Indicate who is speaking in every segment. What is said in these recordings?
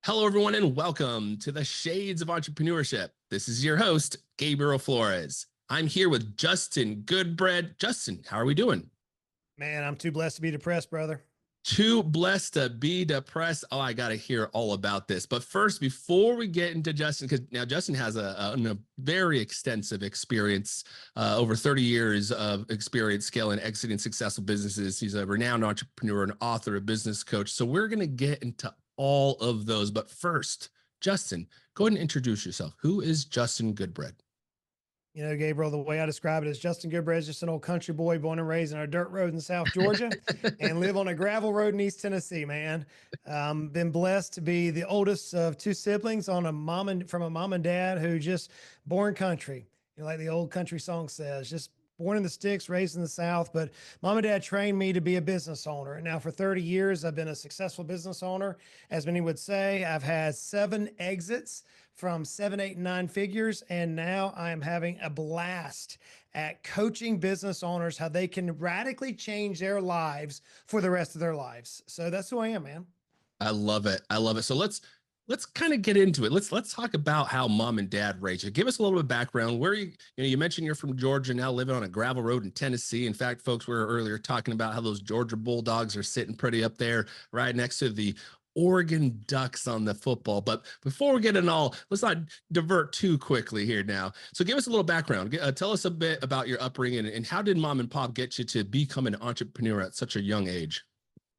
Speaker 1: Hello, everyone, and welcome to the Shades of Entrepreneurship. This is your host, Gabriel Flores. I'm here with Justin Goodbread. Justin, how are we doing?
Speaker 2: Man, I'm too blessed to be depressed, brother.
Speaker 1: Too blessed to be depressed. Oh, I got to hear all about this. But first, before we get into Justin, because now Justin has a very extensive experience, over 30 years of experience scaling, exiting successful businesses. He's a renowned entrepreneur and author, a business coach. So we're going to get into all of those. But first, Justin, go ahead and introduce yourself. Who is Justin Goodbread?
Speaker 2: You know, Gabriel, the way I describe it is Justin Goodbread is just an old country boy born and raised on a dirt road in South Georgia and live on a gravel road in East Tennessee, man. Been blessed to be the oldest of two siblings from a mom and dad who just born country. You know, like the old country song says, just born in the sticks, raised in the South. But mom and dad trained me to be a business owner. And now for 30 years, I've been a successful business owner. As many would say, I've had 7 exits from 7, 8, and 9 figures. And now I am having a blast at coaching business owners how they can radically change their lives for the rest of their lives. So that's who I am, man.
Speaker 1: I love it. I love it. So let's kind of get into it. Let's talk about how mom and dad raised you. Give us a little bit of background. Where you mentioned you're from Georgia, now living on a gravel road in Tennessee. In fact, folks, we were earlier talking about how those Georgia Bulldogs are sitting pretty up there right next to the Oregon Ducks on the football. But before we get in all, let's not divert too quickly here now. So give us a little background. Tell us a bit about your upbringing and how did mom and pop get you to become an entrepreneur at such a young age?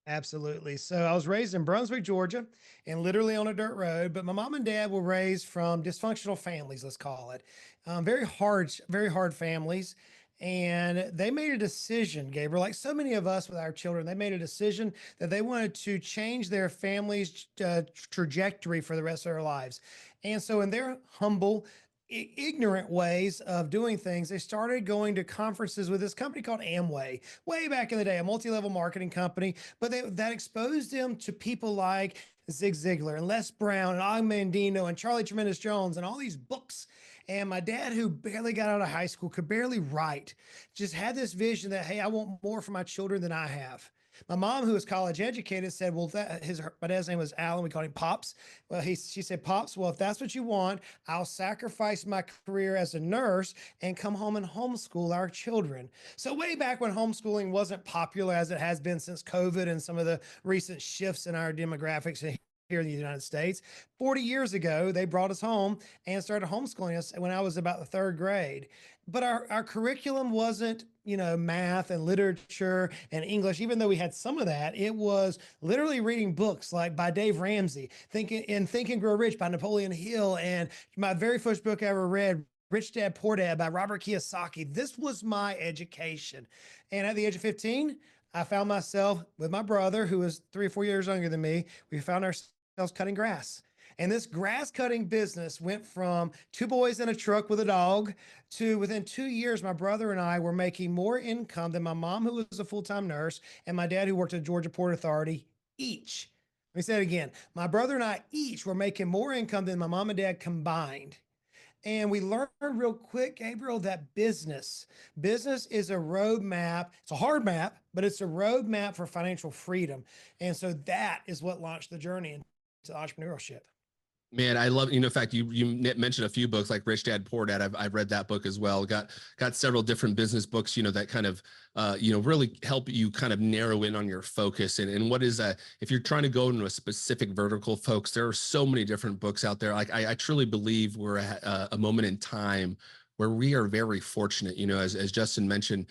Speaker 2: Absolutely. So I was raised in Brunswick, Georgia, and literally on a dirt road. But my mom and dad were raised from dysfunctional families, let's call it, very hard families. And they made a decision, Gabriel, like so many of us with our children, they made a decision that they wanted to change their family's trajectory for the rest of their lives. And so, in their humble, ignorant ways of doing things, they started going to conferences with this company called Amway way back in the day, a multi-level marketing company. But that exposed them to people like Zig Ziglar and Les Brown and Og Mandino and Charlie Tremendous Jones and all these books. And my dad, who barely got out of high school, could barely write, just had this vision that, hey, I want more for my children than I have. My mom, who was college educated, said, "Well, my dad's name was Alan. We called him Pops. Well, she said, Pops, well, if that's what you want, I'll sacrifice my career as a nurse and come home and homeschool our children." So way back when homeschooling wasn't popular as it has been since COVID and some of the recent shifts in our demographics here in the United States, 40 years ago, they brought us home and started homeschooling us when I was about the 3rd grade. But our curriculum wasn't, math and literature and English, even though we had some of that. It was literally reading books like by Dave Ramsey, Think and Grow Rich by Napoleon Hill, and my very first book I ever read, Rich Dad Poor Dad by Robert Kiyosaki. This was my education. And at the age of 15, I found myself with my brother, who was 3 or 4 years younger than me. We found ourselves cutting grass. And this grass cutting business went from 2 boys in a truck with a dog to within 2 years, my brother and I were making more income than my mom, who was a full-time nurse, and my dad, who worked at the Georgia Port Authority, each. Let me say it again. My brother and I each were making more income than my mom and dad combined. And we learned real quick, Gabriel, that business is a roadmap. It's a hard map, but it's a roadmap for financial freedom. And so that is what launched the journey into entrepreneurship.
Speaker 1: Man, I love, in fact, you mentioned a few books like Rich Dad Poor Dad. I've read that book as well. Got several different business books, that kind of, really help you kind of narrow in on your focus and what is if you're trying to go into a specific vertical, folks, there are so many different books out there. Like I truly believe we're at a moment in time where we are very fortunate, as Justin mentioned,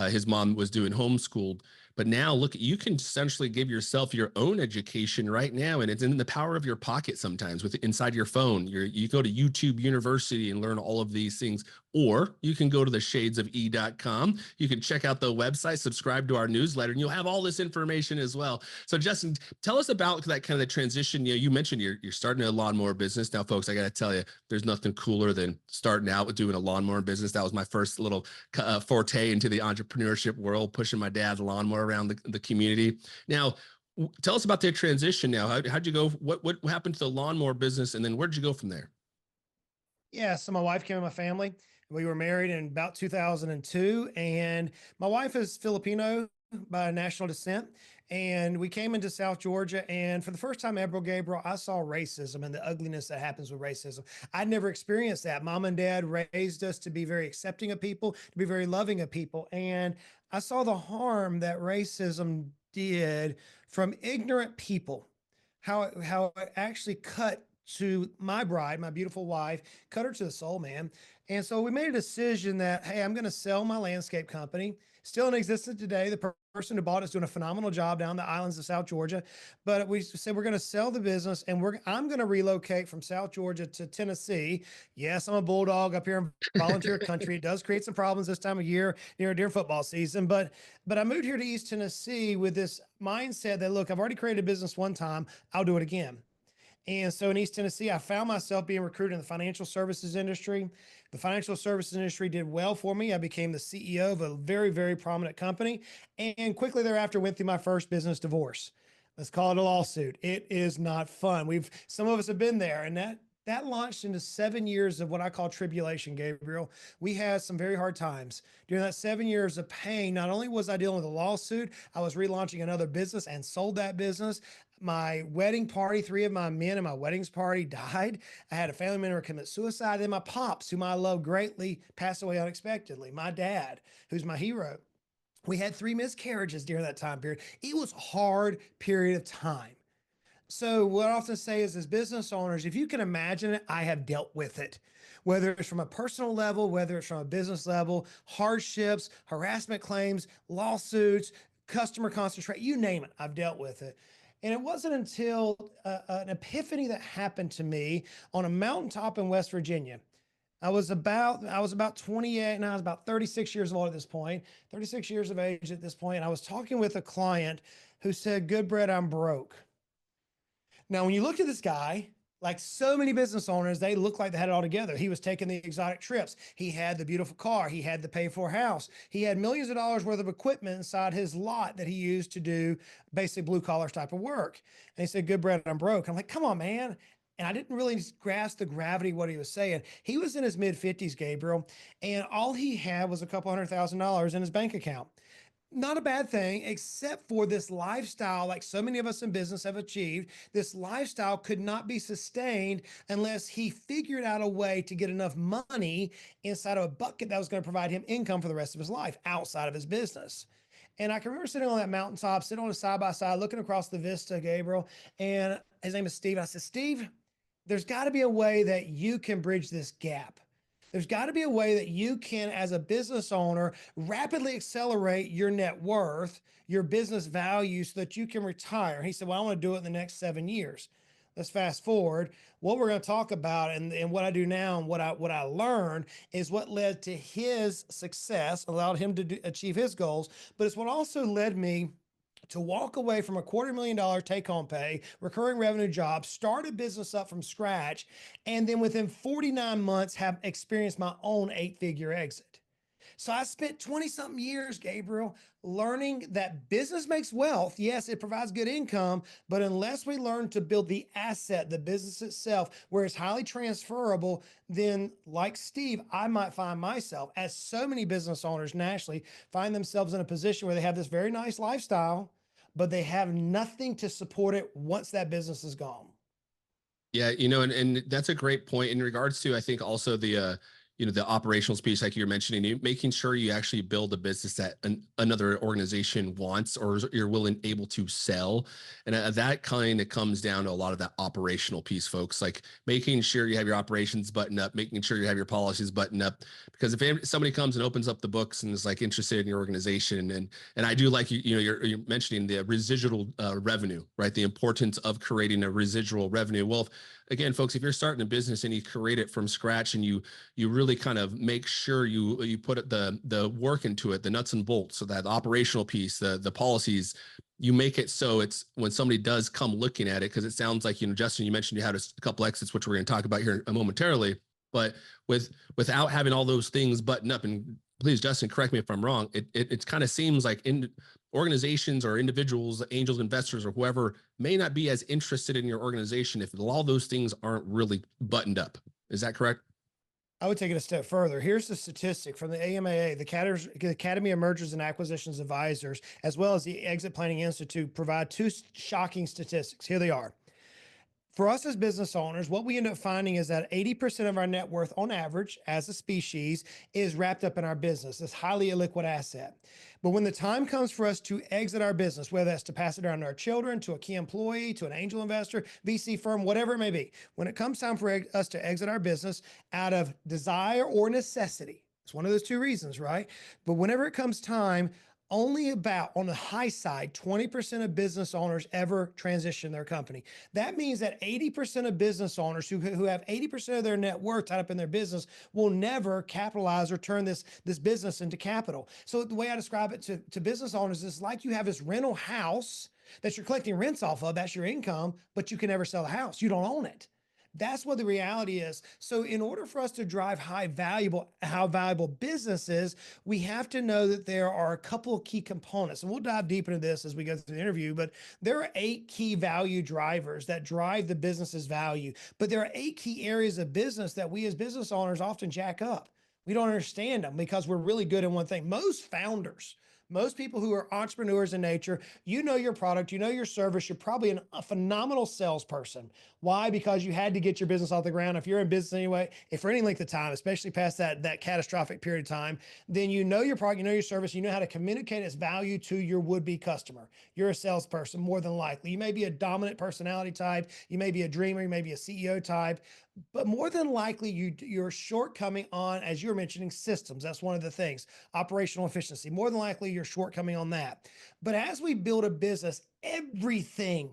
Speaker 1: his mom was doing homeschooled. But now look, you can essentially give yourself your own education right now, and it's in the power of your pocket sometimes with inside your phone. You go to YouTube University and learn all of these things, or you can go to the shadesofe.com. You can check out the website, subscribe to our newsletter, and you'll have all this information as well. So Justin, tell us about that kind of the transition. You mentioned you're starting a lawnmower business. Now, folks, I got to tell you, there's nothing cooler than starting out with doing a lawnmower business. That was my first little forte into the entrepreneurship world, pushing my dad's lawnmower around the community. Now, tell us about their transition now. How'd you go? What happened to the lawnmower business? And then where'd you go from there?
Speaker 2: Yeah, so my wife came in my family. We were married in about 2002, and my wife is Filipino by national descent. And we came into South Georgia, and for the first time ever, Gabriel, I saw racism and the ugliness that happens with racism. I'd never experienced that. Mom and dad raised us to be very accepting of people, to be very loving of people. And I saw the harm that racism did from ignorant people, how it actually cut to my bride, my beautiful wife, cut her to the soul, man. And so we made a decision that, hey, I'm going to sell my landscape company, still in existence today. The person who bought it is doing a phenomenal job down the islands of South Georgia. But we said we're going to sell the business, and I'm going to relocate from South Georgia to Tennessee. Yes, I'm a bulldog up here in volunteer country. It does create some problems this time of year during football season. But I moved here to East Tennessee with this mindset that, look, I've already created a business one time. I'll do it again. And so in East Tennessee, I found myself being recruited in the financial services industry. The financial services industry did well for me. I became the CEO of a very, very prominent company, and quickly thereafter went through my first business divorce. Let's call it a lawsuit. It is not fun. Some of us have been there, and that launched into 7 years of what I call tribulation, Gabriel. We had some very hard times. During that 7 years of pain, not only was I dealing with a lawsuit, I was relaunching another business and sold that business. My wedding party, 3 of my men in my weddings party died. I had a family member commit suicide. Then my pops, whom I love greatly, passed away unexpectedly. My dad, who's my hero. We had 3 miscarriages during that time period. It was a hard period of time. So what I often say is, as business owners, if you can imagine it, I have dealt with it. Whether it's from a personal level, whether it's from a business level, hardships, harassment claims, lawsuits, customer concentration, you name it, I've dealt with it. And it wasn't until an epiphany that happened to me on a mountaintop in West Virginia. I was about 28, and I was about 36 years old at this point, 36 years of age at this point. And I was talking with a client who said, "Goodbread, I'm broke." Now, when you look at this guy, like so many business owners, they look like they had it all together. He was taking the exotic trips. He had the beautiful car. He had the paid for house. He had millions of dollars worth of equipment inside his lot that he used to do basic blue collar type of work. And he said, "Goodbread, I'm broke." I'm like, come on, man. And I didn't really grasp the gravity of what he was saying. He was in his mid 50s, Gabriel, and all he had was a couple $100,000 in his bank account. Not a bad thing, except for this lifestyle, like so many of us in business have achieved. This lifestyle could not be sustained unless he figured out a way to get enough money inside of a bucket that was going to provide him income for the rest of his life outside of his business. And I can remember sitting on that mountaintop, sitting on a side by side, looking across the vista, Gabriel, and his name is Steve. I said, "Steve, there's got to be a way that you can bridge this gap. There's got to be a way that you can, as a business owner, rapidly accelerate your net worth, your business value, so that you can retire." He said, "Well, I want to do it in the next 7 years." Let's fast forward. What we're going to talk about, and what I do now, and what I learned, is what led to his success, allowed him to achieve his goals. But it's what also led me to walk away from a $250,000 take home pay, recurring revenue job, start a business up from scratch, and then within 49 months have experienced my own 8-figure exit. So I spent 20 something years, Gabriel, learning that business makes wealth. Yes, it provides good income, but unless we learn to build the asset, the business itself, where it's highly transferable, then like Steve, I might find myself, as so many business owners nationally find themselves in a position where they have this very nice lifestyle, but they have nothing to support it once that business is gone.
Speaker 1: Yeah, and that's a great point in regards to, I think, also the operational piece, like you're mentioning, making sure you actually build a business that another organization wants or you're willing, able to sell. And that kind of comes down to a lot of that operational piece, folks, like making sure you have your operations buttoned up, making sure you have your policies buttoned up. Because if somebody comes and opens up the books and is like interested in your organization, and I do like, you're mentioning the residual revenue, right? The importance of creating a residual revenue. Well, again, folks, if you're starting a business and you create it from scratch and you really kind of make sure you put the work into it, the nuts and bolts, so that operational piece, the policies, you make it so it's when somebody does come looking at it, because it sounds like, Justin, you mentioned you had a couple exits, which we're going to talk about here momentarily, but without having all those things buttoned up, and please, Justin, correct me if I'm wrong, it kind of seems like in organizations or individuals, angels, investors, or whoever may not be as interested in your organization if all those things aren't really buttoned up. Is that correct?
Speaker 2: I would take it a step further. Here's the statistic from the AMAA, the Academy of Mergers and Acquisitions Advisors, as well as the Exit Planning Institute, provide two shocking statistics. Here they are. For us as business owners, what we end up finding is that 80% of our net worth on average as a species is wrapped up in our business, this highly illiquid asset. But when the time comes for us to exit our business, whether that's to pass it on to our children, to a key employee, to an angel investor, VC firm, whatever it may be, when it comes time for us to exit our business out of desire or necessity, it's one of those two reasons, right? But whenever it comes time, only about, on the high side, 20% of business owners ever transition their company. That means that 80% of business owners who have 80% of their net worth tied up in their business will never capitalize or turn this business into capital. So the way I describe it to business owners is like you have this rental house that you're collecting rents off of, that's your income, but you can never sell the house. You don't own it. That's what the reality is. So in order for us to drive how valuable business is, we have to know that there are a couple of key components, and we'll dive deep into this as we go through the interview, but there are 8 key value drivers that drive the business's value. But there are 8 key areas of business that we as business owners often jack up. We don't understand them because we're really good at one thing. Most people who are entrepreneurs in nature, you know your product, you know your service, you're probably a phenomenal salesperson. Why? Because you had to get your business off the ground. If you're in business anyway, if for any length of time, especially past that catastrophic period of time, then you know your product, you know your service, you know how to communicate its value to your would-be customer. You're a salesperson more than likely. You may be a dominant personality type, you may be a dreamer, you may be a CEO type, but more than likely you're shortcoming on, as you were mentioning, systems. That's one of the things. Operational efficiency. More than likely you're shortcoming on that. But as we build a business, everything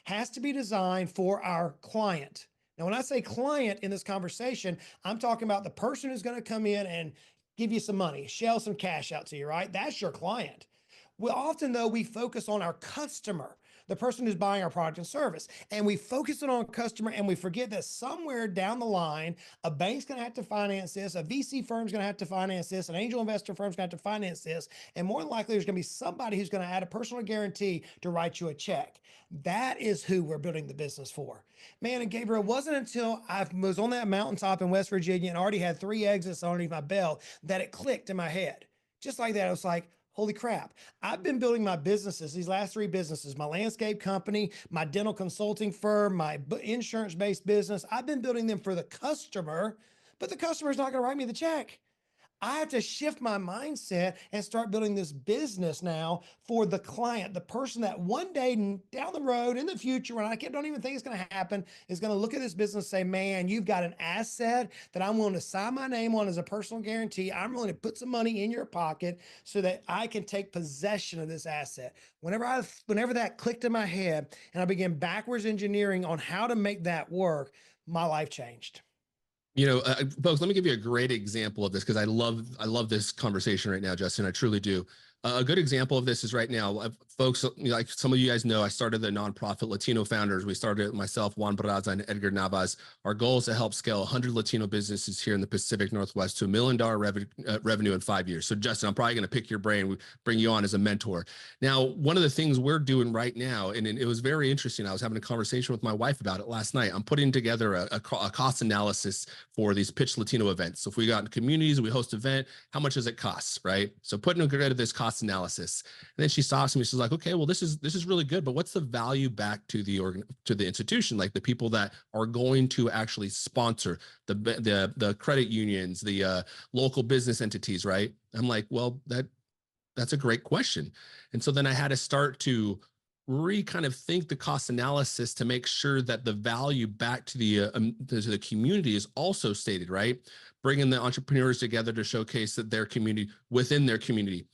Speaker 2: has to be designed for our client. Now, when I say client in this conversation, I'm talking about the person who's going to come in and give you some money, shell some cash out to you, right? That's your client. Well, often though, we focus on our customer, the person who's buying our product and service, and we focus it on customer, and we forget that somewhere down the line, a bank's going to have to finance this, a VC firm's going to have to finance this, an angel investor firm's going to have to finance this, and more than likely, there's going to be somebody who's going to add a personal guarantee to write you a check. That is who we're building the business for. Man, and Gabriel, it wasn't until I was on that mountaintop in West Virginia and already had 3 exits underneath my belt that it clicked in my head. Just like that, I was like, holy crap. I've been building my businesses, these last 3 businesses, my landscape company, my dental consulting firm, my insurance-based business. I've been building them for the customer, but the customer's not going to write me the check. I have to shift my mindset and start building this business now for the client, the person that one day down the road in the future, when I don't even think it's going to happen, is going to look at this business and say, man, you've got an asset that I'm willing to sign my name on as a personal guarantee. I'm willing to put some money in your pocket so that I can take possession of this asset. Whenever that clicked in my head and I began backwards engineering on how to make that work, my life changed.
Speaker 1: Folks, let me give you a great example of this because I love this conversation right now, Justin. I truly do. A good example of this is right now, folks, like some of you guys know, I started the nonprofit Latino Founders. We started it myself, Juan Barraza, and Edgar Navas. Our goal is to help scale 100 Latino businesses here in the Pacific Northwest to $1 million revenue in 5 years. So, Justin, I'm probably going to pick your brain, bring you on as a mentor. Now, one of the things we're doing right now, and it was very interesting. I was having a conversation with my wife about it last night. I'm putting together a cost analysis for these Pitch Latino events. So if we got in communities, we host an event, how much does it cost, right? So putting together this cost analysis. And then she stops me. She's like, okay, well, this is really good, but what's the value back to the institution, like the people that are going to actually sponsor the credit unions, the local business entities, right? I'm like, well, that's a great question. And so then I had to start to kind of think the cost analysis to make sure that the value back to the community is also stated, right? Bringing the entrepreneurs together to showcase that their community within their community,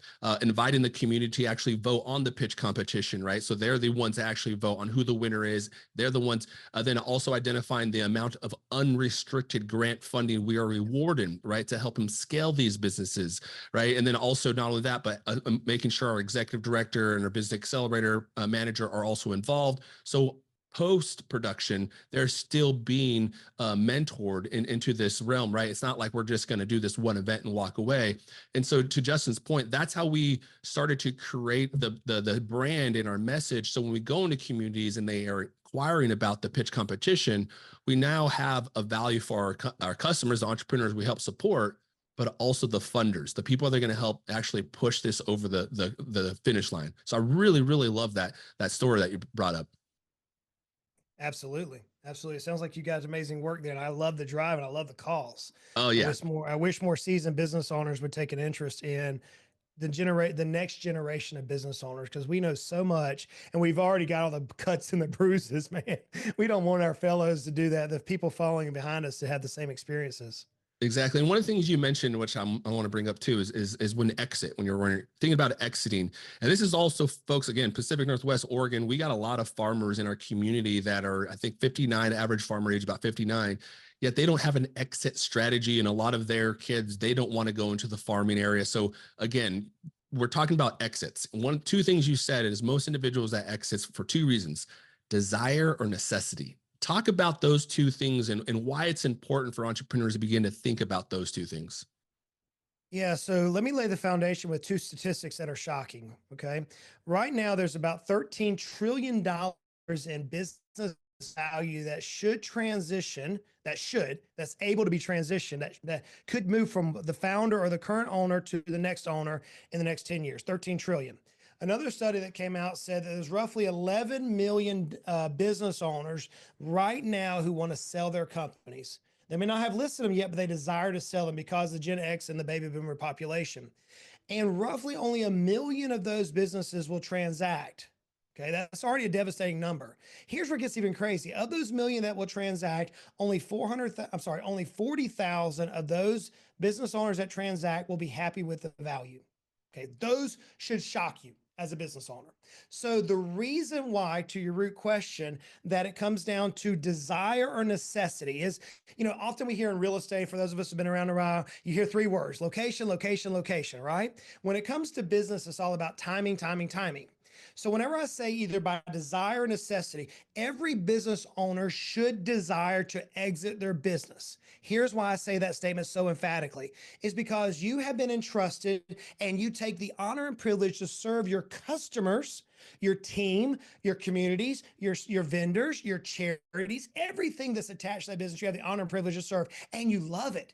Speaker 1: inviting the community to actually vote on the pitch competition, right? So they're the ones that actually vote on who the winner is. They're the ones, then also identifying the amount of unrestricted grant funding we are rewarding, right? To help them scale these businesses, right? And then also not only that, but making sure our executive director and our business accelerator manager are also involved. So post production, they're still being mentored into this realm, right? It's not like we're just going to do this one event and walk away. And so, to Justin's point, that's how we started to create the brand in our message. So when we go into communities and they are inquiring about the pitch competition, we now have a value for our customers, the entrepreneurs we help support, but also the funders, the people that are going to help actually push this over the finish line. So I really, really love that story that you brought up.
Speaker 2: Absolutely. Absolutely. It sounds like you guys amazing work there. And I love the drive and I love the calls.
Speaker 1: Oh
Speaker 2: I
Speaker 1: yeah,
Speaker 2: wish more, I wish more seasoned business owners would take an interest in the next generation of business owners, because we know so much and we've already got all the cuts and the bruises, man. We don't want our fellows to do that. The people following behind us to have the same experiences.
Speaker 1: exactly. And one of the things you mentioned, which I want to bring up too, is when when you're thinking about exiting. And this is also, folks, again, Pacific Northwest, Oregon. We got a lot of farmers in our community that are, I think, 59, average farmer age about 59. Yet they don't have an exit strategy, and a lot of their kids, they don't want to go into the farming area. So again, we're talking about exits. Two things you said is most individuals that exits for two reasons: desire or necessity. Talk about those two things and why it's important for entrepreneurs to begin to think about those two things.
Speaker 2: Yeah, so let me lay the foundation with two statistics that are shocking. Okay. Right now, there's about $13 trillion in business value that should transition, that's able to be transitioned, that could move from the founder or the current owner to the next owner in the next 10 years, 13 trillion. Another study that came out said that there's roughly 11 million business owners right now who want to sell their companies. They may not have listed them yet, but they desire to sell them because of the Gen X and the baby boomer population. And roughly only 1 million of those businesses will transact. Okay, that's already a devastating number. Here's where it gets even crazy. Of those million that will transact, only 40,000 of those business owners that transact will be happy with the value. Okay, those should shock you as a business owner. So the reason why, to your root question, that it comes down to desire or necessity is, often we hear in real estate, for those of us who've been around a while, you hear three words: location, location, location, right? When it comes to business, it's all about timing, timing, timing. So whenever I say either by desire or necessity, every business owner should desire to exit their business. Here's why I say that statement so emphatically, is because you have been entrusted and you take the honor and privilege to serve your customers, your team, your communities, your vendors, your charities, everything that's attached to that business. You have the honor and privilege to serve, and you love it.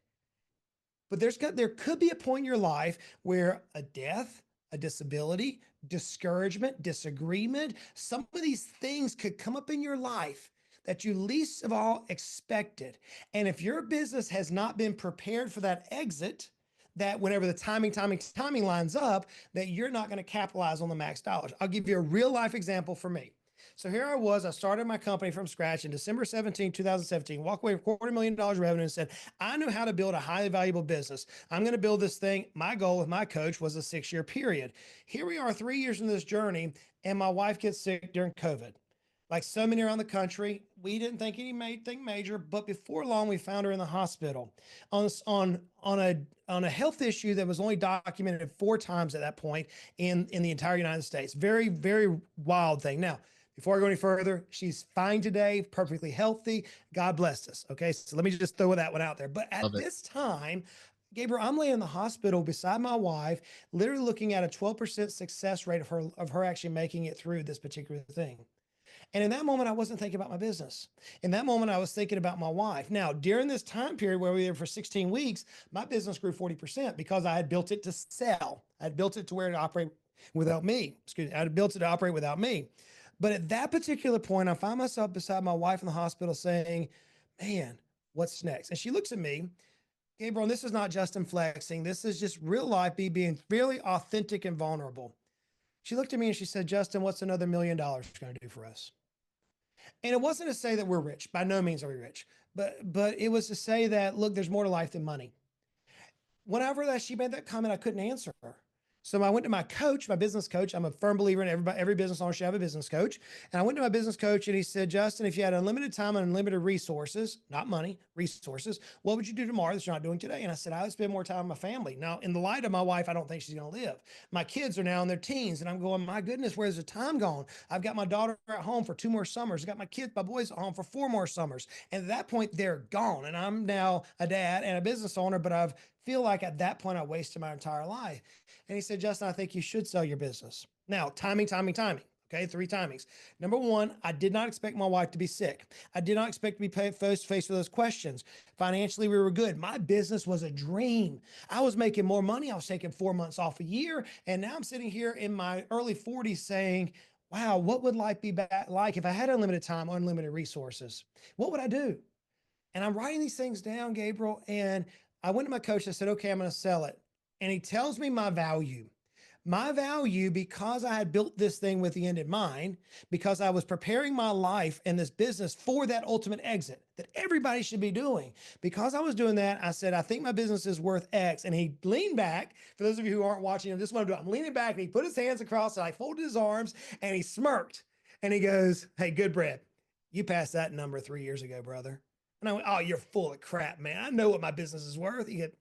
Speaker 2: But there could be a point in your life where a death, a disability, discouragement, disagreement, some of these things could come up in your life that you least of all expected. And if your business has not been prepared for that exit, that whenever the timing lines up, that you're not going to capitalize on the max dollars. I'll give you a real life example for me. So here I started my company from scratch in December 17, 2017, walked away with $250,000 revenue and said, I knew how to build a highly valuable business. I'm going to build this thing. My goal with my coach was a 6-year period. Here we are 3 years in this journey, and my wife gets sick during COVID. Like so many around the country, we didn't think anything major, but before long, we found her in the hospital on a health issue that was only documented 4 times at that point in the entire United States. Very, very wild thing. Now, before I go any further, she's fine today, perfectly healthy. God bless us. Okay, so let me just throw that one out there. But at
Speaker 1: Love it.
Speaker 2: this time, Gabriel, I'm laying in the hospital beside my wife, literally looking at a 12% success rate of her actually making it through this particular thing. And in that moment, I wasn't thinking about my business. In that moment, I was thinking about my wife. Now, during this time period where we were there for 16 weeks, my business grew 40% because I had built it to sell. I had built it to where it operate without me. Excuse me. I had built it to operate without me. But at that particular point, I find myself beside my wife in the hospital saying, man, what's next? And she looks at me, Gabriel, and this is not Justin flexing. This is just real life, being really authentic and vulnerable. She looked at me and she said, Justin, what's another $1 million going to do for us? And it wasn't to say that we're rich. By no means are we rich. But it was to say that, look, there's more to life than money. Whenever that she made that comment, I couldn't answer her. So I went to my coach, my business coach. I'm a firm believer in every business owner should have a business coach. And I went to my business coach and he said, Justin, if you had unlimited time and unlimited resources, not money, resources, what would you do tomorrow that you're not doing today? And I said, I would spend more time with my family. Now, in the light of my wife, I don't think she's going to live. My kids are now in their teens and I'm going, my goodness, where's the time gone? I've got my daughter at home for 2 more summers. I've got my kids, my boys at home for 4 more summers. And at that point, they're gone. And I'm now a dad and a business owner, but I feel like at that point, I wasted my entire life. And he said, Justin, I think you should sell your business. Now, timing, timing, timing. Okay, 3 timings. Number one, I did not expect my wife to be sick. I did not expect to be face to face with those questions. Financially, we were good. My business was a dream. I was making more money. I was taking 4 months off a year. And now I'm sitting here in my early 40s saying, wow, what would life be like if I had unlimited time, unlimited resources? What would I do? And I'm writing these things down, Gabriel. And I went to my coach. I said, okay, I'm going to sell it. And he tells me my value. My value, because I had built this thing with the end in mind, because I was preparing my life and this business for that ultimate exit that everybody should be doing. Because I was doing that, I said, I think my business is worth X. And he leaned back. For those of you who aren't watching, I just want to do it. I'm leaning back and he put his hands across and I folded his arms and he smirked. And he goes, hey, Goodbread, you passed that number 3 years ago, brother. And I went, oh, you're full of crap, man. I know what my business is worth. He said,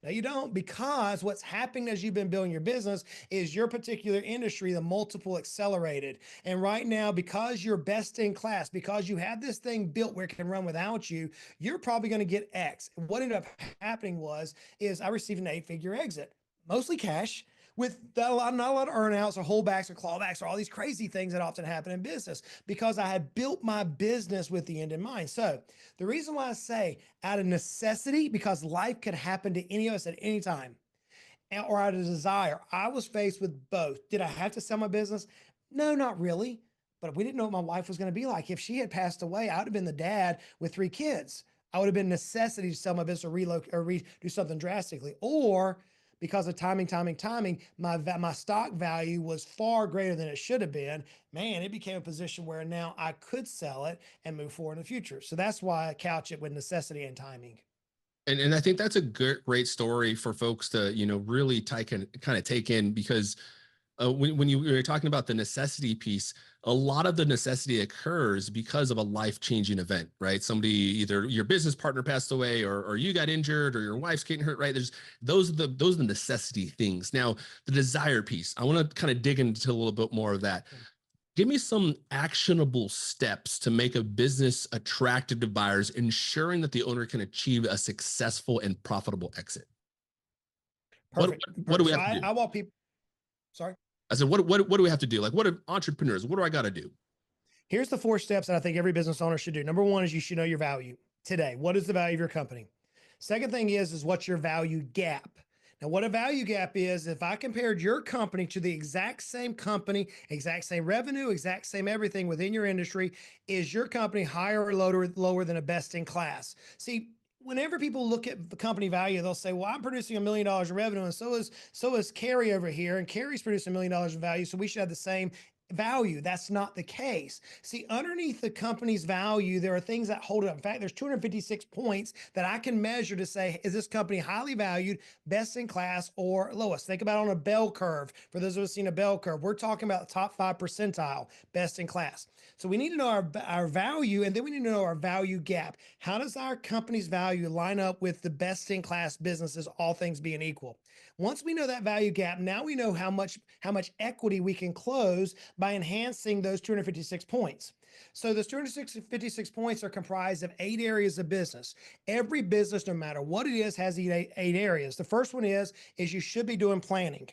Speaker 2: no, you don't, because what's happening as you've been building your business is your particular industry, the multiple accelerated. And right now, because you're best in class, because you have this thing built where it can run without you, you're probably going to get X. What ended up happening is I received an 8-figure exit, mostly cash, with not a lot of earnouts or holdbacks or clawbacks or all these crazy things that often happen in business, because I had built my business with the end in mind. So the reason why I say out of necessity, because life could happen to any of us at any time, or out of desire, I was faced with both. Did I have to sell my business? No, not really. But we didn't know what my wife was going to be like. If she had passed away, I would have been the dad with 3 kids. I would have been necessity to sell my business or relocate or do something drastically. Or because of timing, my stock value was far greater than it should have been. Man, it became a position where now I could sell it and move forward in the future. So that's why I couch it with necessity and timing.
Speaker 1: And I think that's a great story for folks to, really kind of take in, because when you were talking about the necessity piece, a lot of the necessity occurs because of a life-changing event, right? Somebody, either your business partner passed away, or you got injured, or your wife's getting hurt, right? Those are the necessity things. Now, the desire piece, I want to kind of dig into a little bit more of that. Give me some actionable steps to make a business attractive to buyers, ensuring that the owner can achieve a successful and profitable exit.
Speaker 2: Perfect.
Speaker 1: What do we
Speaker 2: So
Speaker 1: have to do?
Speaker 2: I want people, sorry.
Speaker 1: I said, what do we have to do? Like, what are entrepreneurs? What do I got to do?
Speaker 2: Here's the 4 steps that I think every business owner should do. Number 1 is you should know your value today. What is the value of your company? Second thing is what's your value gap? Now, what a value gap is, if I compared your company to the exact same company, exact same revenue, exact same everything within your industry, is your company higher or lower than a best in class? See, whenever people look at the company value, they'll say, well, I'm producing $1 million in revenue, and so is Carrie over here, and Carrie's producing $1 million in value, so we should have the same value. That's not the case. See, underneath the company's value, there are things that hold it up. In fact, there's 256 points that I can measure to say, is this company highly valued, best in class, or lowest? Think about on a bell curve. For those of us seen a bell curve, we're talking about the top 5 percentile, best in class. So we need to know our value, and then we need to know our value gap. How does our company's value line up with the best in class businesses, all things being equal? Once we know that value gap, now we know how much equity we can close by enhancing those 256 points. So those 256 points are comprised of 8 areas of business. Every business, no matter what it is, has 8 areas. The first one is you should be doing planning.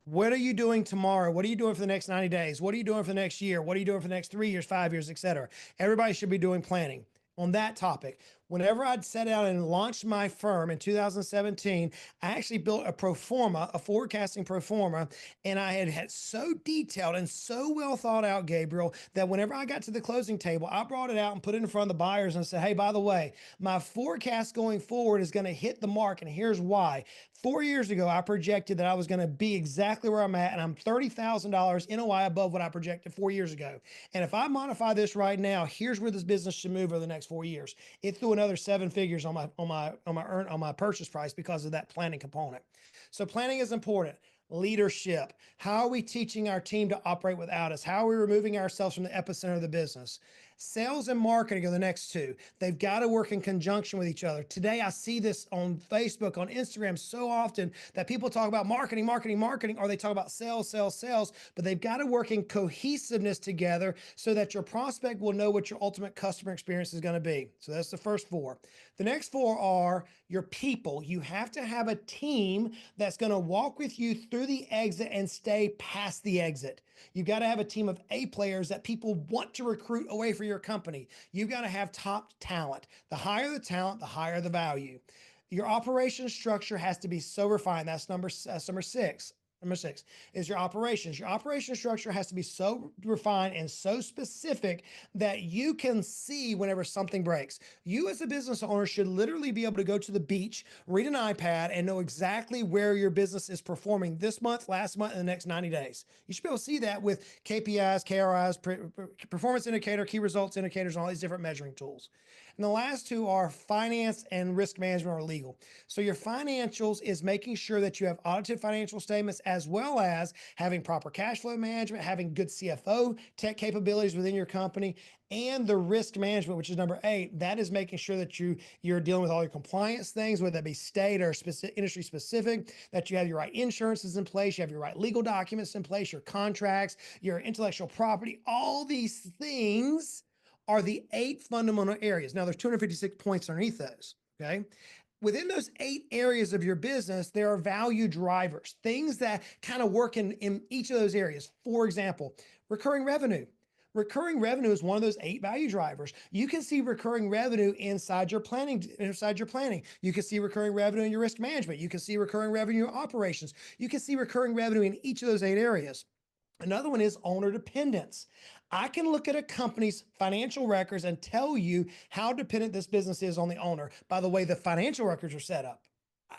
Speaker 2: What are you doing tomorrow? What are you doing for the next 90 days? What are you doing for the next year? What are you doing for the next 3 years, 5 years, et cetera? Everybody should be doing planning. On that topic, whenever I'd set out and launched my firm in 2017, I actually built a pro forma, a forecasting pro forma, and I had so detailed and so well thought out, Gabriel, that whenever I got to the closing table, I brought it out and put it in front of the buyers and said, hey, by the way, my forecast going forward is going to hit the mark, and here's why. 4 years ago, I projected that I was going to be exactly where I'm at, and I'm $30,000 NOI above what I projected 4 years ago. And if I modify this right now, here's where this business should move over the next 4 years. It threw another 7 figures on my purchase price because of that planning component. So planning is important. Leadership. How are we teaching our team to operate without us? How are we removing ourselves from the epicenter of the business? Sales and marketing are the next two. They've got to work in conjunction with each other. Today, I see this on Facebook, on Instagram so often that people talk about marketing, marketing, marketing, or they talk about sales, sales, sales, but they've got to work in cohesiveness together so that your prospect will know what your ultimate customer experience is going to be. So that's the first four. The next four are your people. You have to have a team that's going to walk with you through the exit and stay past the exit. You've got to have a team of A players that people want to recruit away for your company. You've got to have top talent. The higher the talent, the higher the value. Your operation structure has to be so refined. That's number six. Number six is your operations. Your operation structure has to be so refined and so specific that you can see whenever something breaks. You as a business owner should literally be able to go to the beach, read an iPad, and know exactly where your business is performing this month, last month, and the next 90 days. You should be able to see that with KPIs, KRIs, performance indicator, key results indicators, and all these different measuring tools. And the last two are finance and risk management or legal. So your financials is making sure that you have audited financial statements as well as having proper cash flow management, having good CFO tech capabilities within your company, and the risk management, which is number 8. That is making sure that you're dealing with all your compliance things, whether that be state or industry specific, that you have your right insurances in place, you have your right legal documents in place, your contracts, your intellectual property, all these things are the 8 fundamental areas. Now there's 256 points underneath those, okay? Within those 8 areas of your business, there are value drivers, things that kind of work in each of those areas. For example, recurring revenue. Recurring revenue is one of those 8 value drivers. You can see recurring revenue inside your planning. You can see recurring revenue in your risk management. You can see recurring revenue in operations. You can see recurring revenue in each of those 8 areas. Another one is owner dependence. I can look at a company's financial records and tell you how dependent this business is on the owner by the way the financial records are set up.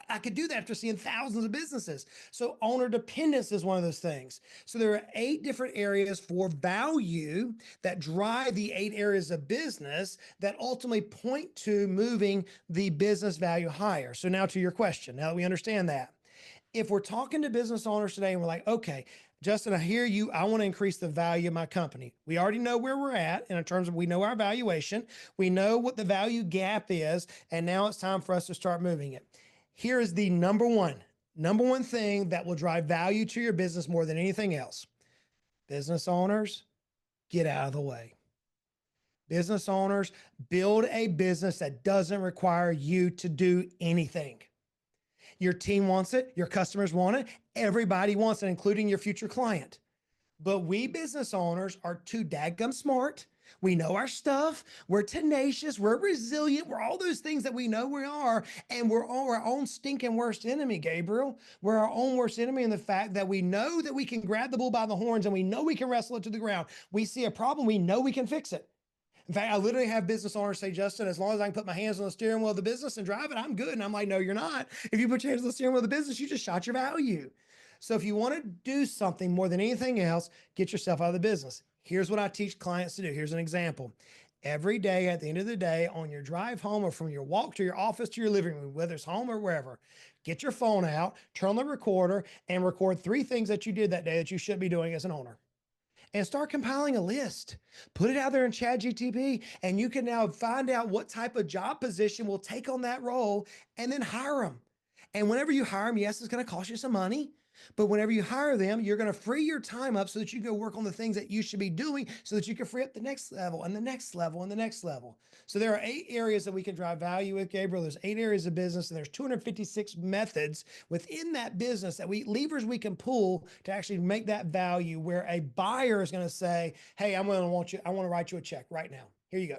Speaker 2: I could do that after seeing thousands of businesses. So owner dependence is one of those things. So there are 8 different areas for value that drive the 8 areas of business that ultimately point to moving the business value higher. So now to your question, now that we understand that, if we're talking to business owners today and we're like, okay, Justin, I hear you. I want to increase the value of my company. We already know where we're at in terms of we know our valuation. We know what the value gap is. And now it's time for us to start moving it. Here is the number one thing that will drive value to your business more than anything else. Business owners, get out of the way. Business owners, build a business that doesn't require you to do anything. Your team wants it. Your customers want it. Everybody wants it, including your future client. But we business owners are too dadgum smart. We know our stuff. We're tenacious. We're resilient. We're all those things that we know we are. And we're all our own stinking worst enemy, Gabriel. We're our own worst enemy in the fact that we know that we can grab the bull by the horns and we know we can wrestle it to the ground. We see a problem. We know we can fix it. In fact, I literally have business owners say, Justin, as long as I can put my hands on the steering wheel of the business and drive it, I'm good. And I'm like, no, you're not. If you put your hands on the steering wheel of the business, you just shot your value. So if you want to do something more than anything else, get yourself out of the business. Here's what I teach clients to do. Here's an example. Every day at the end of the day, on your drive home or from your walk to your office to your living room, whether it's home or wherever, get your phone out, turn on the recorder, and record 3 things that you did that day that you should be doing as an owner. And start compiling a list. Put it out there in ChatGPT, and you can now find out what type of job position will take on that role and then hire them. And whenever you hire them, yes, it's going to cost you some money. But whenever you hire them, you're going to free your time up so that you can go work on the things that you should be doing so that you can free up the next level and the next level and the next level. So there are 8 areas that we can drive value with, Gabriel. There's 8 areas of business, and there's 256 methods within that business that levers we can pull to actually make that value where a buyer is going to say, hey, I want to write you a check right now. Here you go.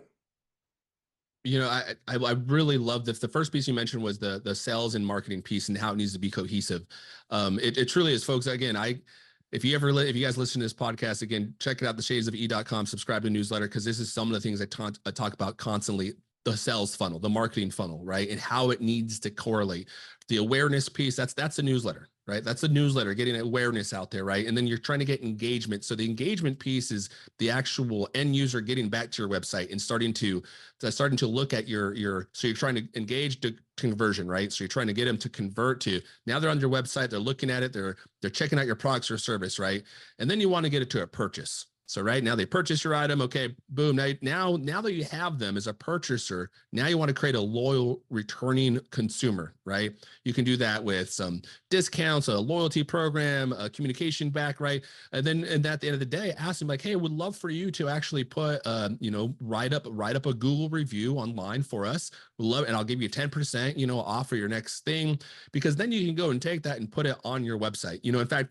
Speaker 1: You know, I really love this. The first piece you mentioned was the sales and marketing piece and how it needs to be cohesive. It truly is, folks. Again, if you guys listen to this podcast, again, check it out, theshadesofE.com, subscribe to the newsletter, because this is some of the things I talk about constantly. The sales funnel, the marketing funnel, right? And how it needs to correlate. The awareness piece, that's the newsletter. right? That's a newsletter, getting awareness out there, right? And then you're trying to get engagement. So the engagement piece is the actual end user getting back to your website and starting to look at so you're trying to engage to conversion, right? So you're trying to get them to convert to, now they're on your website, they're looking at it, they're checking out your products or service, right? And then you want to get it to a purchase. So right now they purchase your item. Okay, boom. Now that you have them as a purchaser, now you want to create a loyal returning consumer, right? You can do that with some discounts, a loyalty program, a communication back, right? And at the end of the day, ask them like, hey, would love for you to actually put, write up a Google review online for us. And I'll give you 10%, off for your next thing, because then you can go and take that and put it on your website. In fact,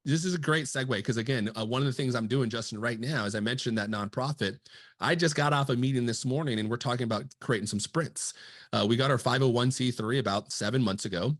Speaker 1: this is a great segue because, again, one of the things I'm doing, Justin, right now, as I mentioned that nonprofit, I just got off a meeting this morning and we're talking about creating some sprints. We got our 501c3 about 7 months ago.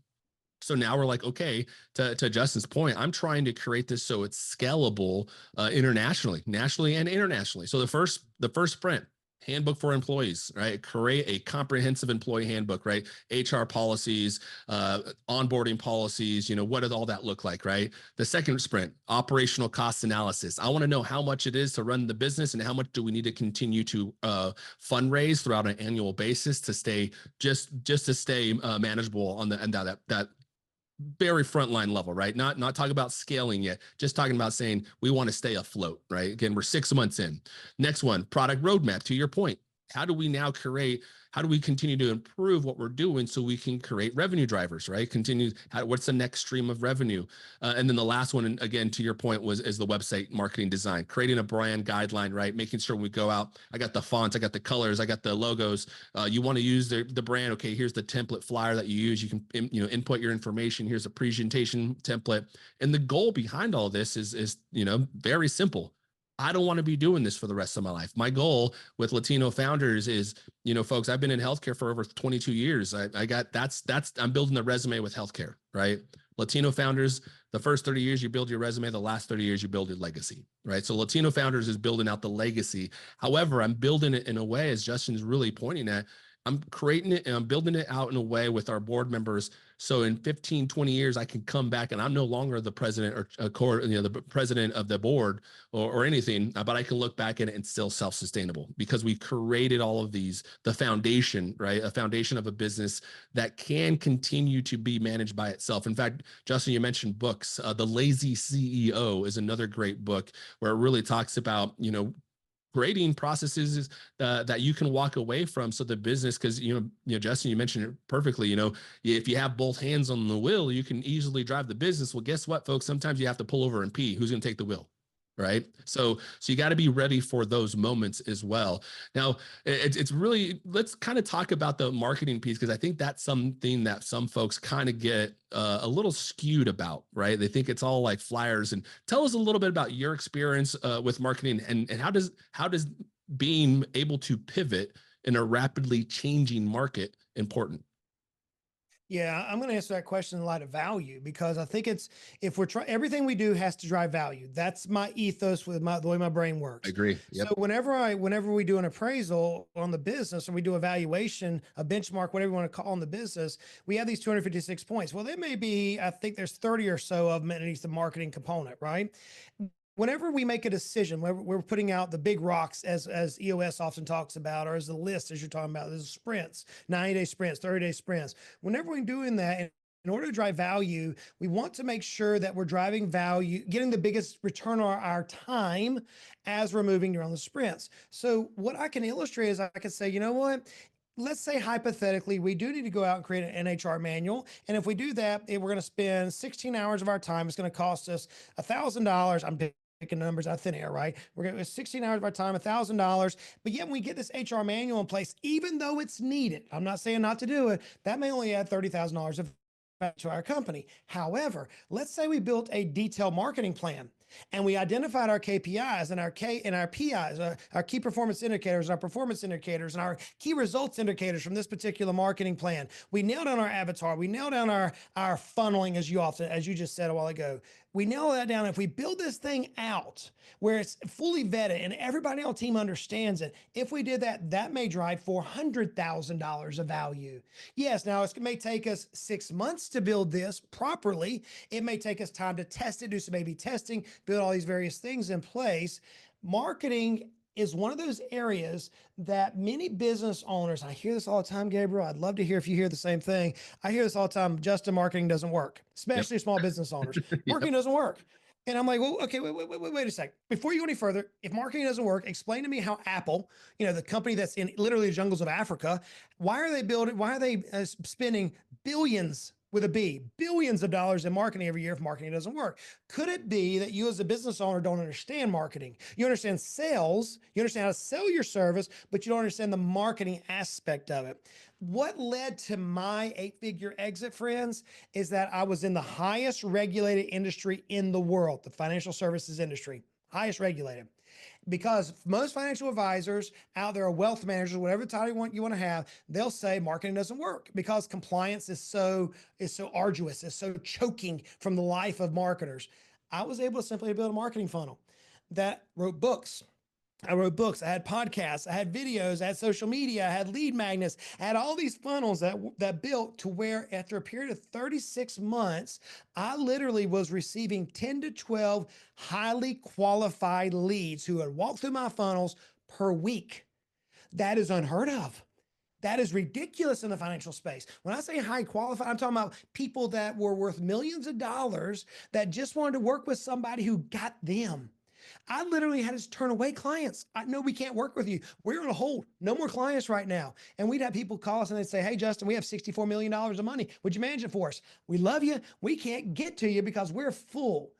Speaker 1: So now we're like, okay, to Justin's point, I'm trying to create this so it's scalable nationally and internationally. So the first sprint, handbook for employees, right? Create a comprehensive employee handbook, right? HR policies, onboarding policies, what does all that look like, right? The second sprint, operational cost analysis. I want to know how much it is to run the business and how much do we need to continue to fundraise throughout an annual basis to stay just to stay manageable on that very frontline level, right? Not talking about scaling yet, just talking about saying we want to stay afloat, right? Again, we're 6 months in. Next one, product roadmap. To your point, how do we continue to improve what we're doing so we can create revenue drivers, right? What's the next stream of revenue? And then the last one, and again, to your point, is the website marketing design, creating a brand guideline, right? Making sure when we go out, I got the fonts, I got the colors, I got the logos. You want to use the brand. Okay, here's the template flyer that you use. You can input your information. Here's a presentation template. And the goal behind all this is very simple. I don't want to be doing this for the rest of my life. My goal with Latino founders is, folks, I've been in healthcare for over 22 years. I'm building the resume with healthcare, right? Latino founders, the first 30 years you build your resume, the last 30 years you build your legacy, right? So Latino founders is building out the legacy. However, I'm building it in a way, as Justin's really pointing at, I'm creating it and I'm building it out in a way with our board members. So in 15, 20 years, I can come back and I'm no longer the president or the president of the board or anything, but I can look back at it and still self-sustainable because we created all of these, the foundation, right? A foundation of a business that can continue to be managed by itself. In fact, Justin, you mentioned books. The Lazy CEO is another great book where it really talks about, creating processes that you can walk away from. So the business, because Justin, you mentioned it perfectly. If you have both hands on the wheel, you can easily drive the business. Well, guess what, folks? Sometimes you have to pull over and pee. Who's going to take the wheel? Right. So you got to be ready for those moments as well. Now, it's really, let's kind of talk about the marketing piece, because I think that's something that some folks kind of get a little skewed about, right? They think it's all like flyers. And tell us a little bit about your experience with marketing and how does being able to pivot in a rapidly changing market important?
Speaker 2: Yeah, I'm going to answer that question in light of value, because I think if we're trying, everything we do has to drive value. That's my ethos with the way my brain
Speaker 1: I
Speaker 2: works.
Speaker 1: agree.
Speaker 2: So
Speaker 1: Yep.
Speaker 2: whenever we do an appraisal on the business, or we do evaluation, a benchmark, whatever you want to call on the business, we have these 256 points. Well, there may be, I think there's 30 or so of them underneath the marketing component, right? Whenever we make a decision, we're putting out the big rocks, as EOS often talks about, or as the list, as you're talking about, there's sprints, 90-day sprints, 30-day sprints. Whenever we're doing that, in order to drive value, we want to make sure that we're driving value, getting the biggest return on our time as we're moving around the sprints. So what I can illustrate is I can say, you know what? Let's say hypothetically, we do need to go out and create an NHR manual. And if we do that, we're going to spend 16 hours of our time. It's going to cost us $1,000. I'm picking numbers out of thin air, right? We're going to 16 hours of our time, $1,000. But yet when we get this HR manual in place, even though it's needed, I'm not saying not to do it, that may only add $30,000 of to our company. However, let's say we built a detailed marketing plan. And we identified our KPIs and our PIs, our key performance indicators, our performance indicators, and our key results indicators from this particular marketing plan. We nailed down our avatar. We nailed down our funneling, as you just said a while ago. We nail that down. If we build this thing out where it's fully vetted and everybody on the team understands it, if we did that, that may drive $400,000 of value. Yes, now it may take us 6 months to build this properly. It may take us time to test it, do some A/B testing, build all these various things in place. Marketing is one of those areas that many business owners, I hear this all the time, Gabriel. I'd love to hear if you hear the same thing. I hear this all the time. Justin, marketing doesn't work, especially
Speaker 1: Yep.
Speaker 2: small business owners. Marketing doesn't work. And I'm like, well, okay, wait a sec. Before you go any further, if marketing doesn't work, explain to me how Apple, the company that's in literally the jungles of Africa, why are they spending billions with a B, billions of dollars in marketing every year if marketing doesn't work? Could it be that you as a business owner don't understand marketing? You understand sales, you understand how to sell your service, but you don't understand the marketing aspect of it. What led to my 8-figure exit, friends, is that I was in the highest regulated industry in the world, the financial services industry, highest regulated. Because most financial advisors out there, are wealth managers, whatever title you want to have, they'll say marketing doesn't work because compliance is so arduous, it's so choking from the life of marketers. I was able to simply build a marketing funnel that wrote books. I wrote books, I had podcasts, I had videos, I had social media, I had lead magnets, I had all these funnels that built to where after a period of 36 months, I literally was receiving 10 to 12 highly qualified leads who had walked through my funnels per week. That is unheard of. That is ridiculous in the financial space. When I say high qualified, I'm talking about people that were worth millions of dollars that just wanted to work with somebody who got them. I literally had to turn away clients. I know we can't work with you. We're on a hold. No more clients right now. And we'd have people call us and they'd say, hey, Justin, we have $64 million of money. Would you manage it for us? We love you. We can't get to you because we're full.